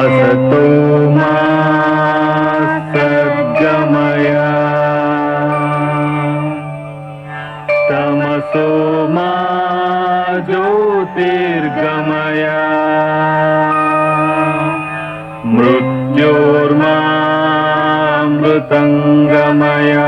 असतो मा सद्गमय तमसो मा ज्योतिर्गमय मृत्योर्मा मृतंगमय.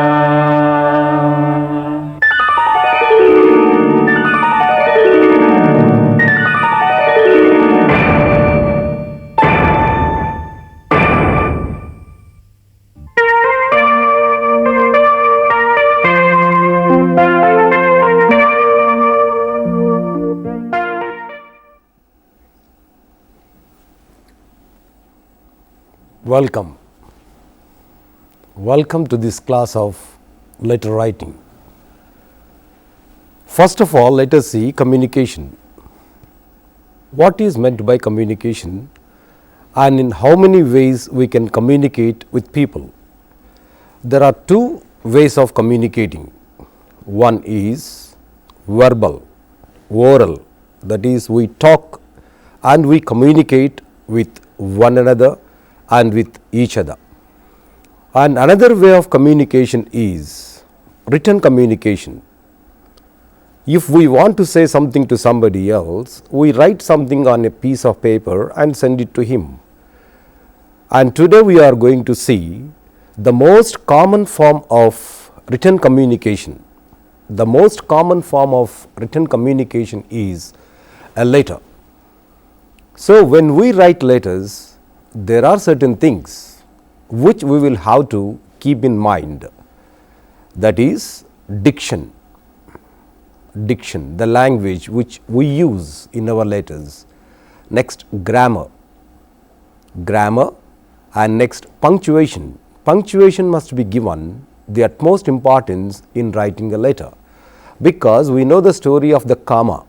Welcome. Welcome to this class of letter writing. First of all, let us see communication. What is meant by communication and in how many ways we can communicate with people? There are two ways of communicating. One is verbal, oral, that is we talk and we communicate with one another and with each other. And another way of communication is written communication. If we want to say something to somebody else, we write something on a piece of paper and send it to him. And today we are going to see the most common form of written communication. The most common form of written communication is a letter. So when we write letters, there are certain things which we will have to keep in mind. That is diction, the language which we use in our letters. Next, grammar, and next punctuation. Punctuation must be given the utmost importance in writing a letter, because we know the story of the comma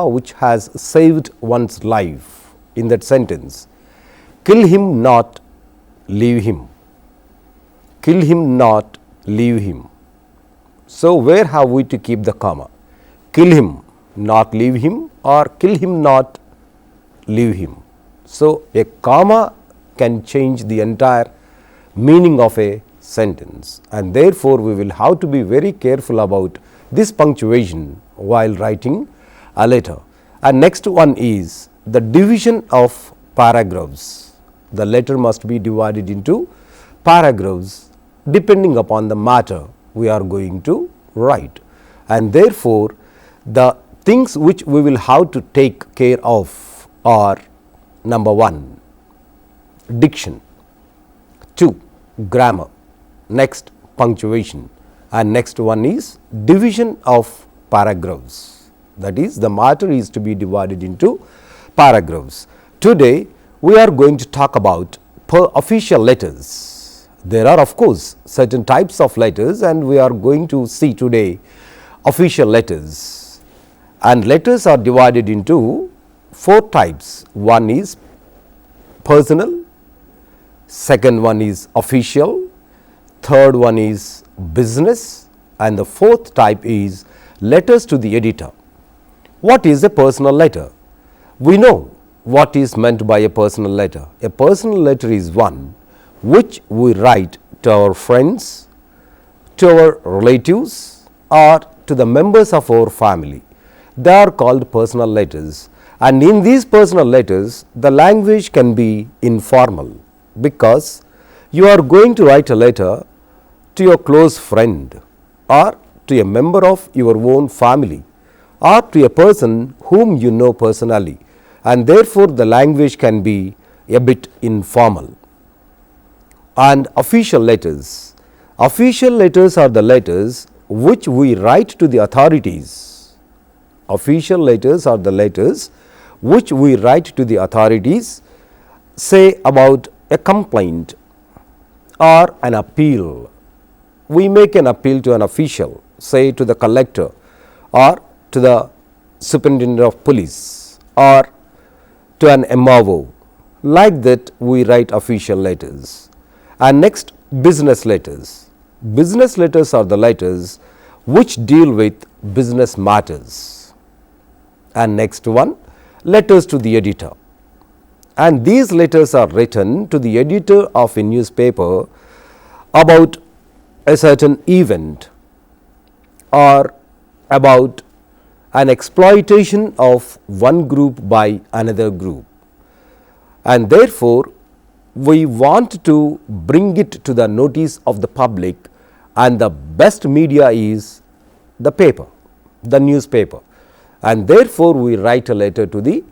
which has saved one's life in that sentence. Kill him not, leave him. Kill him not, leave him. So where have we to keep the comma? Kill him, not leave him, or kill him not, leave him. So a comma can change the entire meaning of a sentence, and therefore we will have to be very careful about this punctuation while writing a letter. And next one is the division of paragraphs. The letter must be divided into paragraphs depending upon the matter we are going to write, and therefore the things which we will have to take care of are: number 1, diction; 2, grammar; next, punctuation; and next one is division of paragraphs. That is, the matter is to be divided into paragraphs. Today we are going to talk about official letters. There are of course certain types of letters, and we are going to see today official letters. And letters are divided into 4 types. One is personal, second one is official, third one is business, and the fourth type is letters to the editor. What is a personal letter? We know what is meant by a personal letter. A personal letter is one which we write to our friends, to our relatives, or to the members of our family. They are called personal letters, and in these personal letters the language can be informal, because you are going to write a letter to your close friend, or to a member of your own family, or to a person whom you know personally, and therefore the language can be a bit informal. And official letters are the letters which we write to the authorities. Official letters are the letters which we write to the authorities, say about a complaint or an appeal. We make an appeal to an official, say to the collector or to the superintendent of police or to an MRO. Like that we write official letters. And next, business letters. Business letters are the letters which deal with business matters. And next one, letters to the editor. and these letters are written to the editor of a newspaper about a certain event or about an exploitation of one group by another group, and therefore we want to bring it to the notice of the public, and the best media is the paper, the newspaper, and therefore we write a letter to the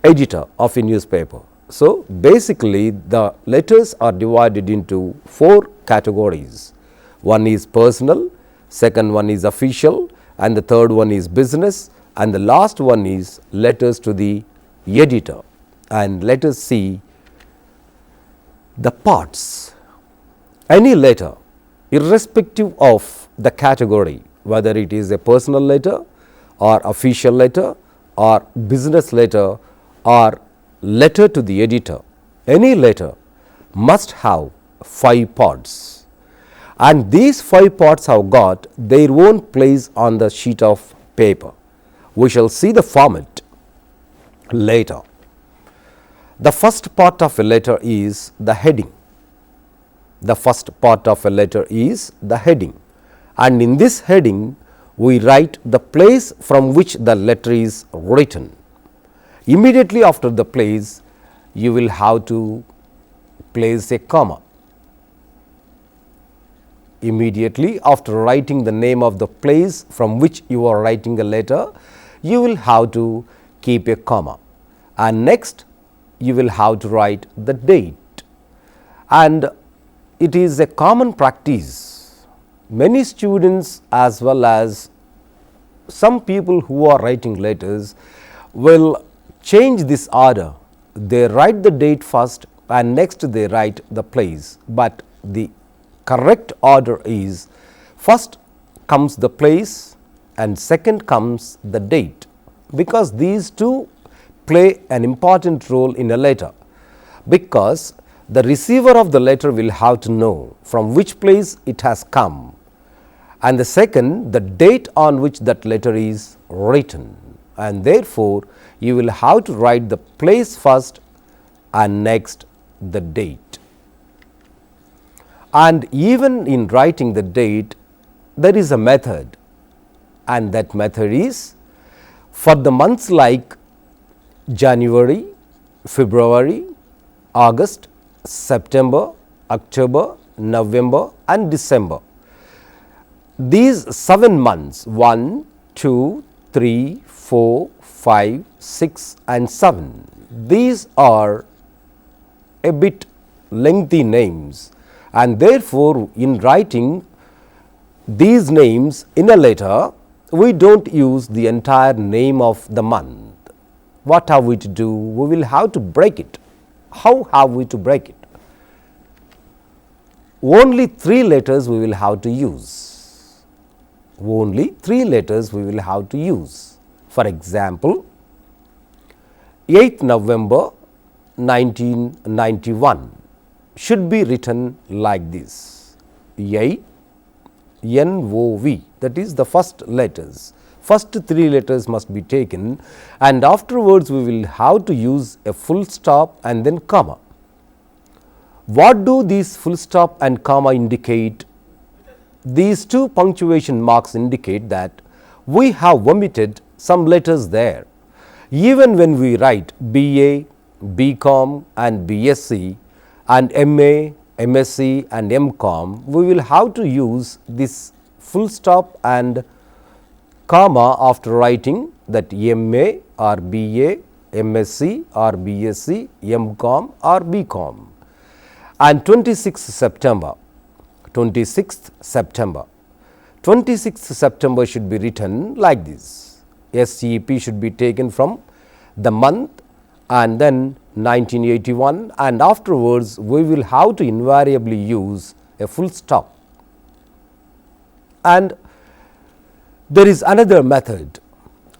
editor of a newspaper. So, basically the letters are divided into 4 categories. One is personal, second one is official, and the third one is business, and the last one is letters to the editor. And let us see the parts. Any letter, irrespective of the category, whether it is a personal letter or official letter or business letter or letter to the editor, any letter must have 5 parts, and these 5 parts have got their own place on the sheet of paper. We shall see the format later. The first part of a letter is the heading. The first part of a letter is the heading, and in this heading we write the place from which the letter is written. Immediately after the place, you will have to place a comma. Immediately after writing the name of the place from which you are writing a letter, you will have to keep a comma, and next you will have to write the date. And it is a common practice. Many students as well as some people who are writing letters will change this order. They write the date first and next they write the place, but the correct order is first comes the place and second comes the date, because these two play an important role in a letter, because the receiver of the letter will have to know from which place it has come, and the second the date on which that letter is written, and therefore you will have to write the place first and next the date. And even in writing the date, there is a method, and that method is for the months like January, February, August, September, October, November and December. These 7 months 1, 2, 3, 4, 5, 6 and 7, these are a bit lengthy names, and therefore in writing these names in a letter we do not use the entire name of the month. What have we to do? We will have to break it. How have we to break it? Only 3 letters we will have to use. Only 3 letters we will have to use. For example, 8th November 1991 should be written like this: 8 NOV, that is the first letters. First 3 letters must be taken, and afterwards we will have to use a full stop and then comma. What do these full stop and comma indicate? These 2 punctuation marks indicate that we have omitted some letters there. Even when we write BA, BCom and BSc and MA, MSc and MCom, we will have to use this full stop and comma after writing that MA or BA, MSc or BSc, MCom or BCom. And 26th September, 26th September, 26th September should be written like this. SCP should be taken from the month and then 1981, and afterwards we will have to invariably use a full stop. And there is another method,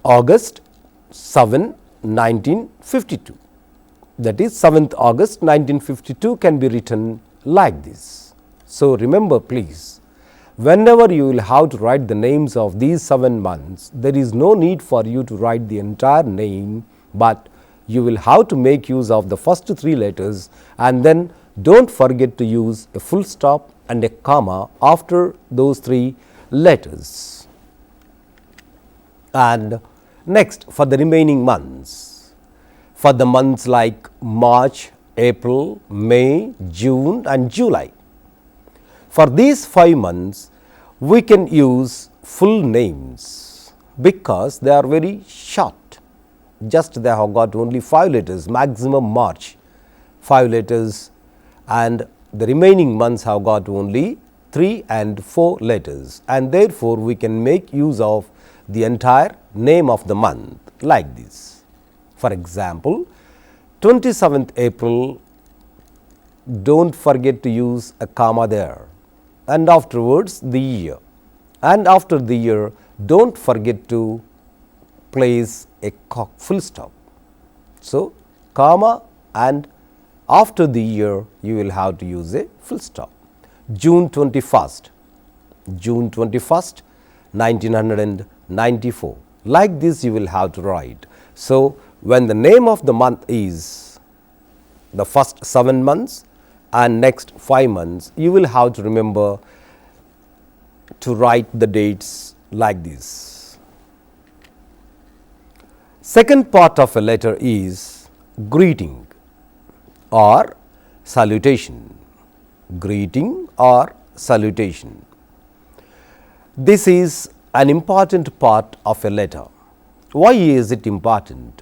August 7, 1952, that is 7th August 1952 can be written like this. So, remember please, whenever you will have to write the names of these 7 months, there is no need for you to write the entire name, but you will have to make use of the first three letters, and then don't forget to use a full stop and a comma after those three letters. And next, for the remaining months, for the months like March, April, May, June and July, for these 5 months we can use full names because they are very short. Just they have got only 5 letters, maximum March 5 letters, and the remaining months have got only 3 and 4 letters, and therefore we can make use of the entire name of the month like this. For example, 27th April, don't forget to use a comma there, and afterwards the year, and after the year don't forget to place a full stop. So, comma and after the year you will have to use a full stop. June 21st, June 21st, 1994. Like this you will have to write. So, when the name of the month is the first 7 months and next 5 months, you will have to remember to write the dates like this. Second part of a letter is greeting or salutation. Greeting or salutation. This is an important part of a letter. Why is it important?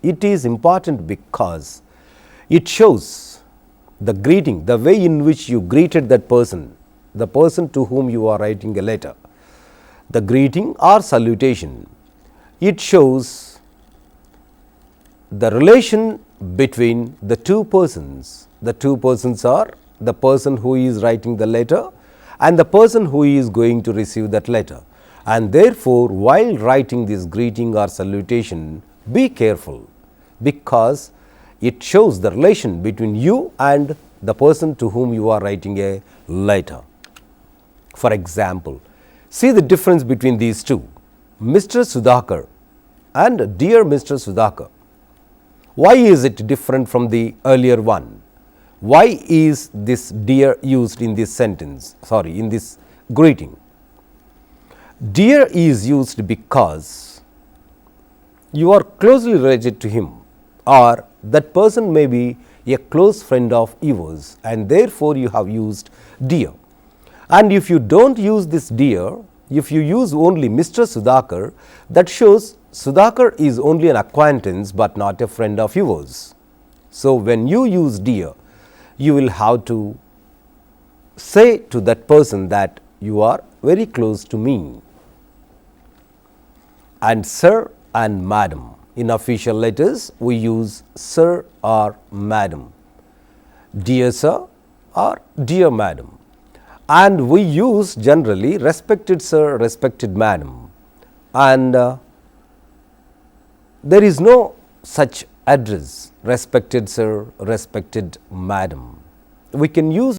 It is important because it shows the greeting, the way in which you greeted that person, the person to whom you are writing a letter. The greeting or salutation, it shows the relation between the two persons. The two persons are the person who is writing the letter and the person who is going to receive that letter. And therefore, while writing this greeting or salutation, be careful because it shows the relation between you and the person to whom you are writing a letter. For example, see the difference between these two, Mr. Sudhakar and dear Mr. Sudhakar. Why is it different from the earlier one? Why is this dear used in this sentence, in this greeting? Dear is used because you are closely related to him, or that person may be a close friend of yours, and therefore you have used dear. And if you don't use this dear, if you use only Mr. Sudhakar, that shows Sudhakar is only an acquaintance but not a friend of yours. So, when you use dear, you will have to say to that person that you are very close to me. And sir and madam, in official letters we use sir or madam, dear sir or dear madam, and we use generally respected sir, respected madam, and there is no such address respected sir, respected madam. We can use